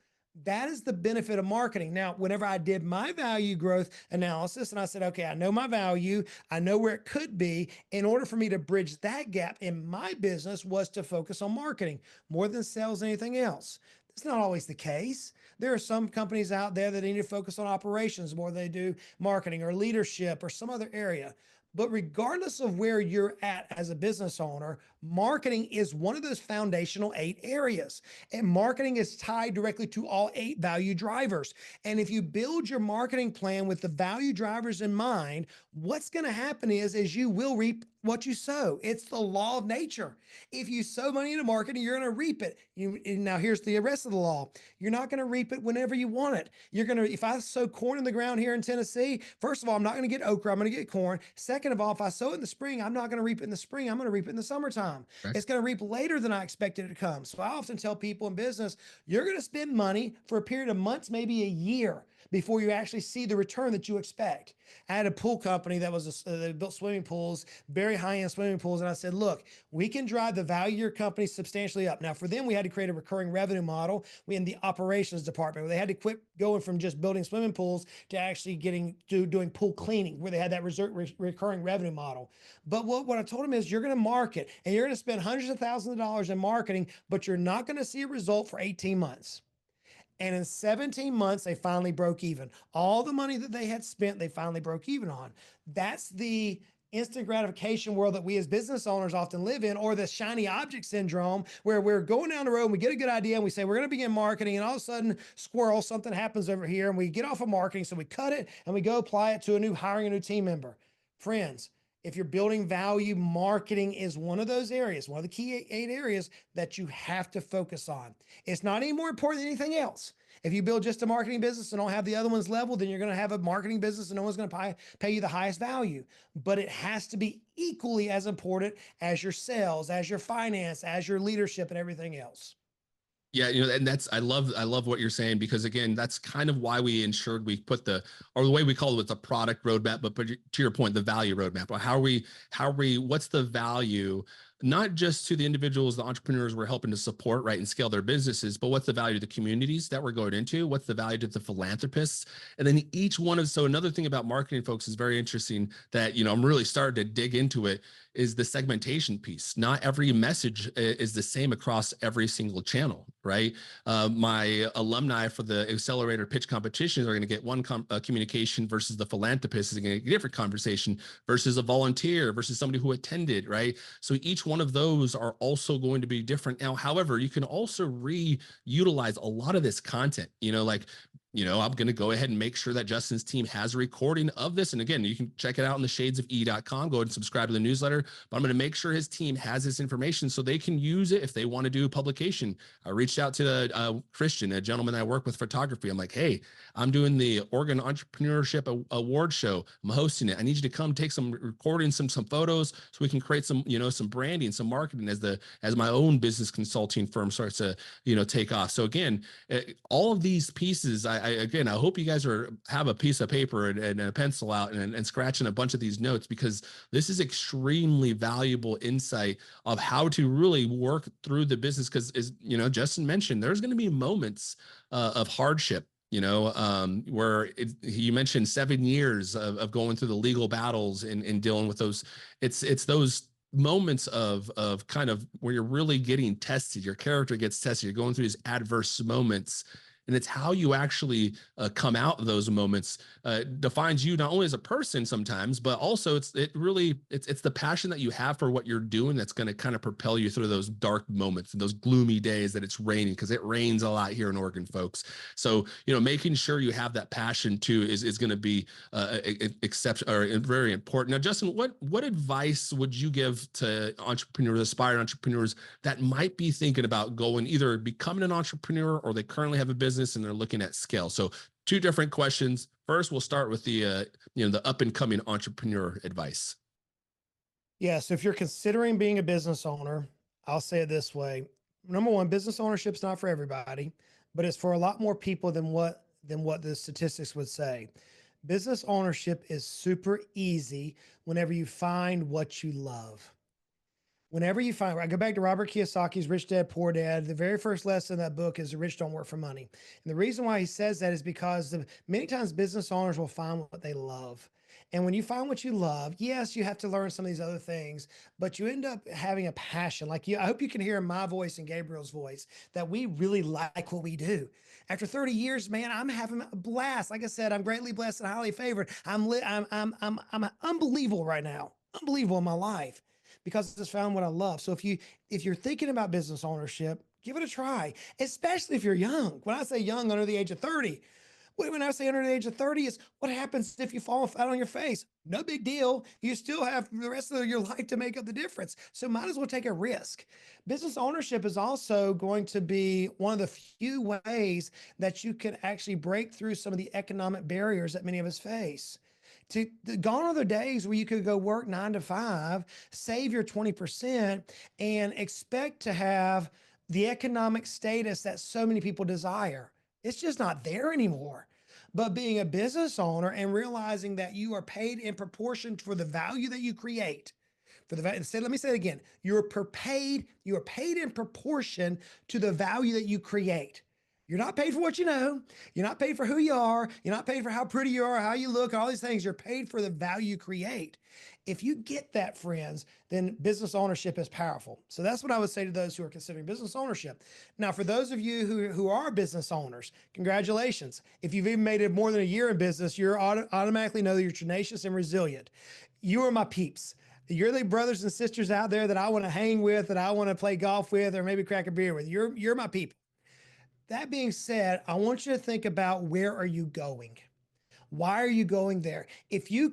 Speaker 2: That is the benefit of marketing. Now, whenever I did my value growth analysis and I said, okay, I know my value, I know where it could be. In order for me to bridge that gap in my business was to focus on marketing more than sales, anything else. That's not always the case. There are some companies out there that need to focus on operations more than they do marketing or leadership or some other area. But regardless of where you're at as a business owner, marketing is one of those foundational 8 areas. And marketing is tied directly to all 8 value drivers. And if you build your marketing plan with the value drivers in mind, what's going to happen is you will reap what you sow. It's the law of nature. If you sow money into marketing, you're going to reap it. Now, here's the rest of the law. You're not going to reap it whenever you want it. If I sow corn in the ground here in Tennessee, first of all, I'm not going to get okra. I'm going to get corn. Second of all, if I sow it in the spring, I'm not going to reap it in the spring. I'm going to reap it in the summertime.
Speaker 1: Correct.
Speaker 2: It's going to reap later than I expected it to come. So I often tell people in business, you're going to spend money for a period of months, maybe a year, before you actually see the return that you expect. I had a pool company that built swimming pools, very high-end swimming pools. And I said, look, we can drive the value of your company substantially up. Now for them, we had to create a recurring revenue model. We in the operations department, where they had to quit going from just building swimming pools to actually doing pool cleaning, where they had that recurring revenue model. But what I told them is, you're going to market and you're going to spend hundreds of thousands of dollars in marketing, but you're not going to see a result for 18 months. And in 17 months, they finally broke even. All the money that they had spent, they finally broke even on. That's the instant gratification world that we as business owners often live in, or the shiny object syndrome, where we're going down the road and we get a good idea and we say, we're going to begin marketing, and all of a sudden, squirrel, something happens over here and we get off of marketing. So we cut it and we go apply it to hiring a new team member. Friends, if you're building value, marketing is one of those areas, one of the key 8 areas that you have to focus on. It's not any more important than anything else. If you build just a marketing business and don't have the other ones leveled, then you're going to have a marketing business and no one's going to pay you the highest value. But it has to be equally as important as your sales, as your finance, as your leadership, and everything else.
Speaker 1: Yeah, and I love what you're saying, because again, that's kind of why we put the way we call it, the product roadmap, but to your point, the value roadmap. Or what's the value not just to the individuals, the entrepreneurs we're helping to support, right, and scale their businesses, but what's the value to the communities that we're going into? What's the value to the philanthropists? And then each one of, so another thing about marketing, folks, is very interesting that, I'm really starting to dig into it, is the segmentation piece. Not every message is the same across every single channel, right? My alumni for the accelerator pitch competitions are going to get one communication versus the philanthropist is going to get a different conversation versus a volunteer versus somebody who attended, right? So each one of those are also going to be different. Now, however, you can also reutilize a lot of this content, I'm going to go ahead and make sure that Justin's team has a recording of this. And again, you can check it out on the shadesofe.com. Go ahead and subscribe to the newsletter. But I'm going to make sure his team has this information so they can use it if they want to do a publication. I reached out to Christian, a gentleman that I work with photography. I'm like, hey, I'm doing the Oregon Entrepreneurship Award show. I'm hosting it. I need you to come take some recording, some photos, so we can create some, some branding, some marketing as my own business consulting firm starts to, take off. So again, all of these pieces, I hope you guys have a piece of paper and a pencil out and scratching a bunch of these notes, because this is extremely valuable insight of how to really work through the business. Because as Justin mentioned, there's going to be moments of hardship, where you mentioned 7 years of going through the legal battles and dealing with those. It's those moments of kind of where you're really getting tested. Your character gets tested. You're going through these adverse moments. And it's how you actually come out of those moments defines you not only as a person sometimes, but also it's the passion that you have for what you're doing that's going to kind of propel you through those dark moments and those gloomy days that it's raining, because it rains a lot here in Oregon, folks. So making sure you have that passion too is going to be exception or very important. Now, Justin, what advice would you give to entrepreneurs, aspiring entrepreneurs that might be thinking about going either becoming an entrepreneur or they currently have a business and they're looking at scale? So 2 different questions. First, we'll start with the up and coming entrepreneur advice.
Speaker 2: Yeah. So if you're considering being a business owner, I'll say it this way. Number one, business ownership is not for everybody, but it's for a lot more people than what the statistics would say. Business ownership is super easy whenever you find what you love. Whenever you find, I go back to Robert Kiyosaki's Rich Dad, Poor Dad. The very first lesson in that book is the rich don't work for money. And the reason why he says that is because many times business owners will find what they love. And when you find what you love, yes, you have to learn some of these other things, but you end up having a passion. Like I hope you can hear in my voice and Gabriel's voice that we really like what we do. After 30 years, man, I'm having a blast. Like I said, I'm greatly blessed and highly favored. I'm unbelievable right now. Unbelievable in my life, because I just found what I love. So if you're thinking about business ownership, give it a try, especially if you're young. When I say young, under the age of 30, when I say under the age of 30, is what happens if you fall flat on your face? No big deal. You still have the rest of your life to make up the difference. So might as well take a risk. Business ownership is also going to be one of the few ways that you can actually break through some of the economic barriers that many of us face. Gone are the days where you could go work 9 to 5, save your 20%, and expect to have the economic status that so many people desire. It's just not there anymore. But being a business owner and realizing that you are paid in proportion for the value that you create. Let me say it again. You are paid in proportion to the value that you create. You're not paid for what you know. You're not paid for who you are. You're not paid for how pretty you are, how you look, all these things. You're paid for the value you create. If you get that, friends, then business ownership is powerful. So that's what I would say to those who are considering business ownership. Now, for those of you who are business owners, congratulations. If you've even made it more than a year in business, you're automatically know that you're tenacious and resilient. You are my peeps. You're the brothers and sisters out there that I want to hang with, that I want to play golf with, or maybe crack a beer with. You're my people. That being said, I want you to think about, where are you going? Why are you going there? If you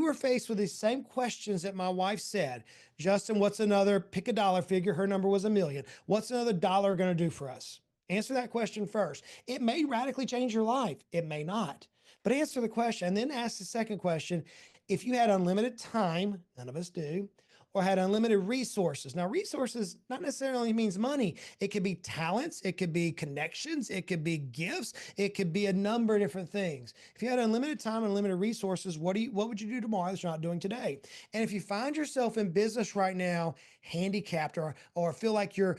Speaker 2: were faced with these same questions that my wife said, Justin, what's another, pick a dollar figure. Her number was $1 million. What's another dollar going to do for us? Answer that question first. It may radically change your life. It may not, but answer the question and then ask the second question. If you had unlimited time, none of us do, or had unlimited resources. Now, resources not necessarily means money. It could be talents, it could be connections, it could be gifts, it could be a number of different things. If you had unlimited time and unlimited resources, what would you do tomorrow that you're not doing today? And if you find yourself in business right now, handicapped, or feel like you're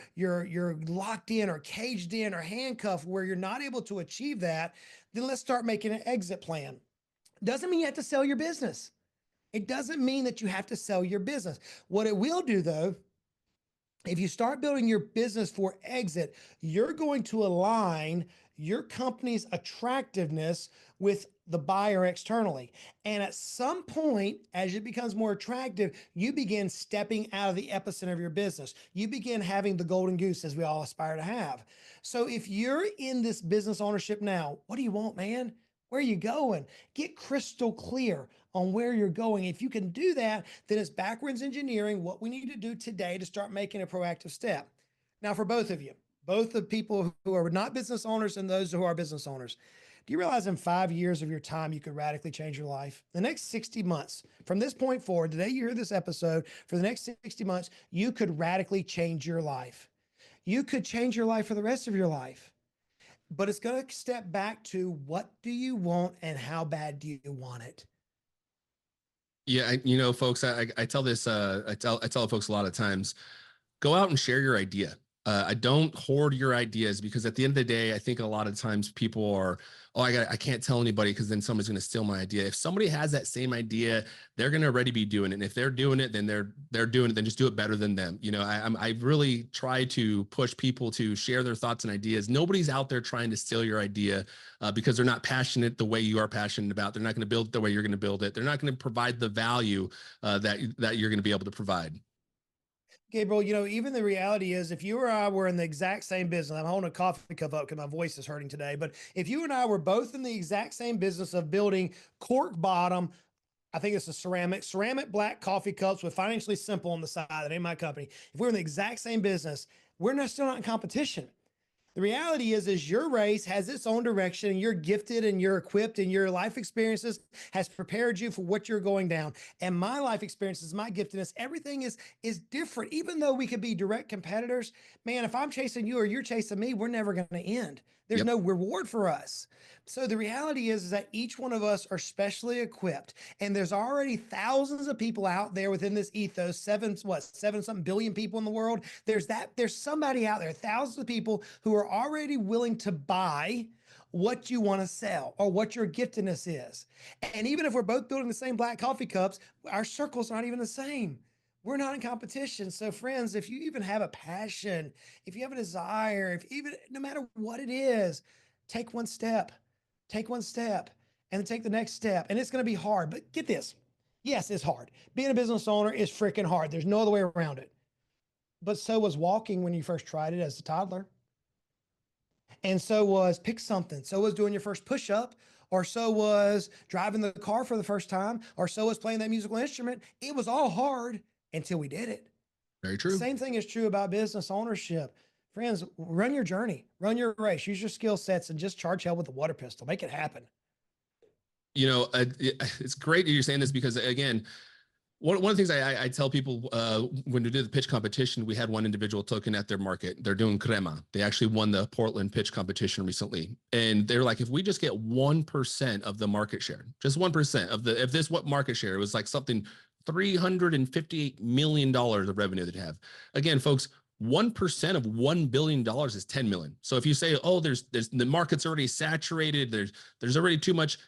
Speaker 2: locked in or caged in or handcuffed where you're not able to achieve that, then let's start making an exit plan. Doesn't mean you have to sell your business. It doesn't mean that you have to sell your business. What it will do, though, if you start building your business for exit, you're going to align your company's attractiveness with the buyer externally. And at some point, as it becomes more attractive, you begin stepping out of the epicenter of your business. You begin having the golden goose, as we all aspire to have. So if you're in this business ownership now, what do you want, man? Where are you going? Get crystal clear on where you're going. If you can do that, then it's backwards engineering what we need to do today to start making a proactive step. Now, for both of you, both the people who are not business owners and those who are business owners, do you realize in 5 years of your time, you could radically change your life? The next 60 months, from this point forward, today you hear this episode, for the next 60 months, you could radically change your life. You could change your life for the rest of your life. But it's going to step back to what do you want and how bad do you want it?
Speaker 1: Yeah, folks, I tell this, I tell folks a lot of times, go out and share your idea. I don't hoard your ideas, because at the end of the day, I think a lot of times people are, oh, I can't tell anybody because then somebody's going to steal my idea. If somebody has that same idea, they're going to already be doing it. And if they're doing it, then they're doing it. Then just do it better than them. I really try to push people to share their thoughts and ideas. Nobody's out there trying to steal your idea because they're not passionate the way you are passionate about. They're not going to build it the way you're going to build it. They're not going to provide the value that you're going to be able to provide.
Speaker 2: Gabriel, even the reality is if you or I were in the exact same business, I'm holding a coffee cup up because my voice is hurting today, but if you and I were both in the exact same business of building cork bottom, I think it's a ceramic black coffee cups with Financially Simple on the side, that ain't my company. If we're in the exact same business, we're still not in competition. The reality is your race has its own direction, and you're gifted and you're equipped, and your life experiences has prepared you for what you're going down. And my life experiences, my giftedness, everything is different. Even though we could be direct competitors, man, if I'm chasing you or you're chasing me, we're never going to end. There's no reward for us. So the reality is that each one of us are specially equipped, and there's already thousands of people out there within this ethos, seven something billion people in the world. There's somebody out there, thousands of people who are already willing to buy what you want to sell or what your giftedness is. And even if we're both building the same black coffee cups, our circle's not even the same. We're not in competition. So friends, if you even have a passion, if you have a desire, no matter what it is, take one step and then take the next step. And it's going to be hard, but get this. Yes, it's hard. Being a business owner is freaking hard. There's no other way around it. But so was walking when you first tried it as a toddler. And so was pick something. So was doing your first push-up, or so was driving the car for the first time, or so was playing that musical instrument. It was all hard until we did it.
Speaker 1: Very true.
Speaker 2: The same thing is true about business ownership. Friends, run your journey, run your race, use your skill sets, and just charge hell with a water pistol. Make it happen.
Speaker 1: It's great that you're saying this, because again, one of the things I tell people when we did the pitch competition, we had one individual looking at their market. They're doing crema. They actually won the Portland pitch competition recently. And they're like, if we just get 1% of the market share, just 1% of what market share, it was like something $358 million of revenue they'd have. Again, folks, 1% of $1 billion is 10 million. So if you say, oh, there's the market's already saturated, there's already too much,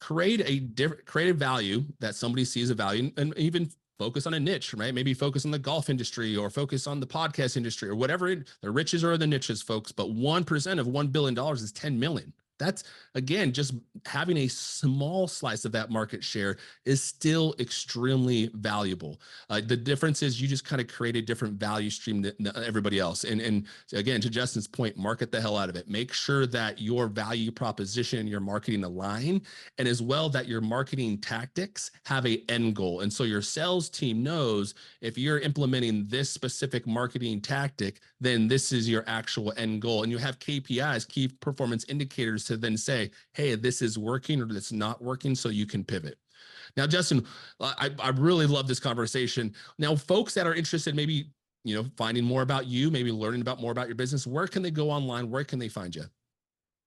Speaker 1: create a value that somebody sees a value, and even focus on a niche, right? Maybe focus on the golf industry or focus on the podcast industry or whatever. The riches are the niches, folks, but 1% of $1 billion is 10 million. That's, again, just having a small slice of that market share is still extremely valuable. The difference is you just kind of create a different value stream than everybody else. And again, to Justin's point, market the hell out of it. Make sure that your value proposition and your marketing align, and as well that your marketing tactics have a end goal. And so your sales team knows if you're implementing this specific marketing tactic, then this is your actual end goal. And you have KPIs, key performance indicators, to then say, hey, this is working or this is not working, so you can pivot. Now, Justin, I really love this conversation. Now, folks that are interested, maybe, finding more about you, maybe learning about more about your business, where can they go online? Where can they find you?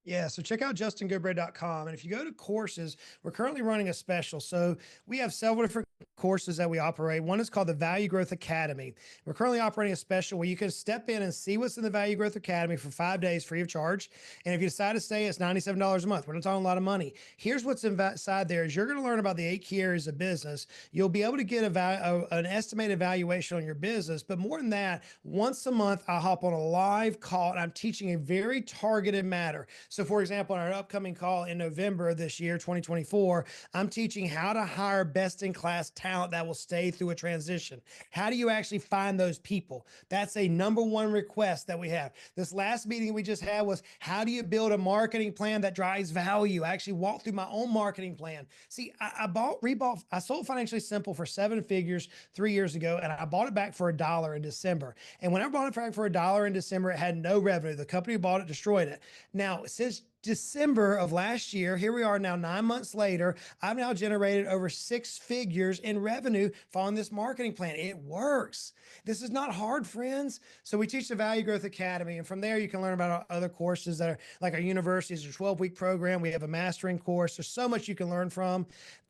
Speaker 2: Yeah, so check out justingoodbread.com. And if you go to courses, we're currently running a special. So we have several different courses that we operate. One is called the Value Growth Academy. We're currently operating a special where you can step in and see what's in the Value Growth Academy for 5 days free of charge. And if you decide to stay, it's $97 a month. We're not talking a lot of money. Here's what's inside there is you're going to learn about the 8 key areas of business. You'll be able to get an estimated valuation on your business. But more than that, once a month, I'll hop on a live call and I'm teaching a very targeted matter. So for example, in our upcoming call in November of this year, 2024, I'm teaching how to hire best-in-class talent that will stay through a transition. How do you actually find those people? That's a number one request that we have. This last meeting we just had was, how do you build a marketing plan that drives value? I actually walked through my own marketing plan. See, I sold Financially Simple for 7 figures 3 years ago, and I bought it back for $1 in December. And when I bought it back for $1 in December, it had no revenue. The company who bought it destroyed it. Now, since December of last year, here we are now 9 months later, I've now generated over 6 figures in revenue following this marketing plan. It works. This is not hard, friends. So we teach the Value Growth Academy, and from there you can learn about our other courses that are like our universities, a 12-week program. We have a mastering course. There's so much you can learn from.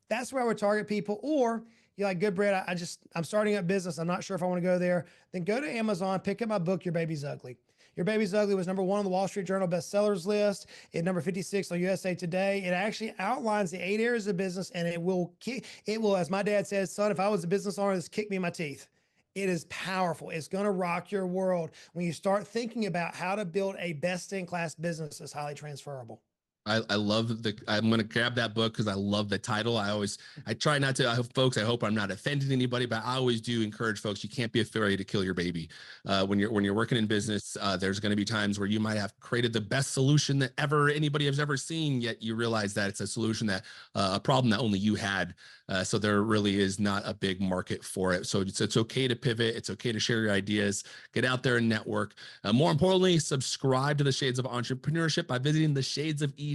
Speaker 2: That's where I would target people. Or you're like, Goodbread, I'm starting a business. I'm not sure if I want to go there. Then go to Amazon, pick up my book, Your Baby's Ugly. Your Baby's Ugly was #1 on the Wall Street Journal bestsellers list. It's number 56 on USA Today. It actually outlines the 8 areas of business, and it will, as my dad says, son, if I was a business owner, this kick me in my teeth. It is powerful. It's going to rock your world when you start thinking about how to build a best-in-class business that's highly transferable.
Speaker 1: I love I'm going to grab that book because I love the title. I try not to, I hope I'm not offending anybody, but I always do encourage folks, you can't be afraid to kill your baby. When you're working in business, there's going to be times where you might have created the best solution that anybody has ever seen, yet you realize that it's a solution that, a problem that only you had. So there really is not a big market for it. So it's okay to pivot. It's okay to share your ideas, get out there and network. More importantly, subscribe to the Shades of Entrepreneurship by visiting theshadesofE.com.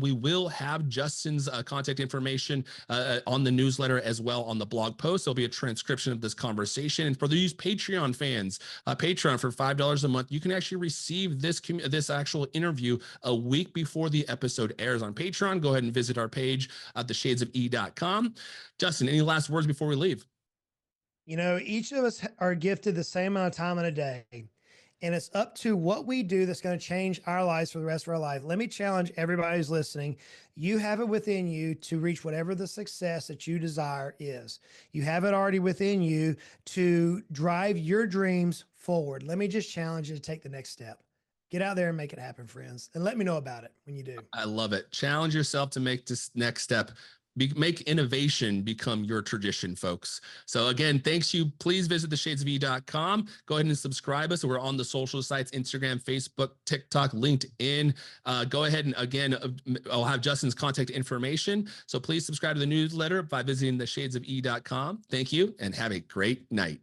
Speaker 1: We will have Justin's contact information on the newsletter as well on the blog post. There'll be a transcription of this conversation. And for these Patreon fans, Patreon for $5 a month, you can actually receive this actual interview a week before the episode airs on Patreon. Go ahead and visit our page at theshadesofE.com. Justin, any last words before we leave?
Speaker 2: Each of us are gifted the same amount of time in a day, and it's up to what we do that's going to change our lives for the rest of our life. Let me challenge everybody who's listening. You have it within you to reach whatever the success that you desire is. You have it already within you to drive your dreams forward. Let me just challenge you to take the next step. Get out there and make it happen, friends. And let me know about it when you do.
Speaker 1: I love it. Challenge yourself to make this next step. Make innovation become your tradition, folks. So again, thanks you. Please visit theshadesofE.com. Go ahead and subscribe us. We're on the social sites, Instagram, Facebook, TikTok, LinkedIn. Go ahead and again, I'll have Justin's contact information. So please subscribe to the newsletter by visiting theshadesofE.com. Thank you and have a great night.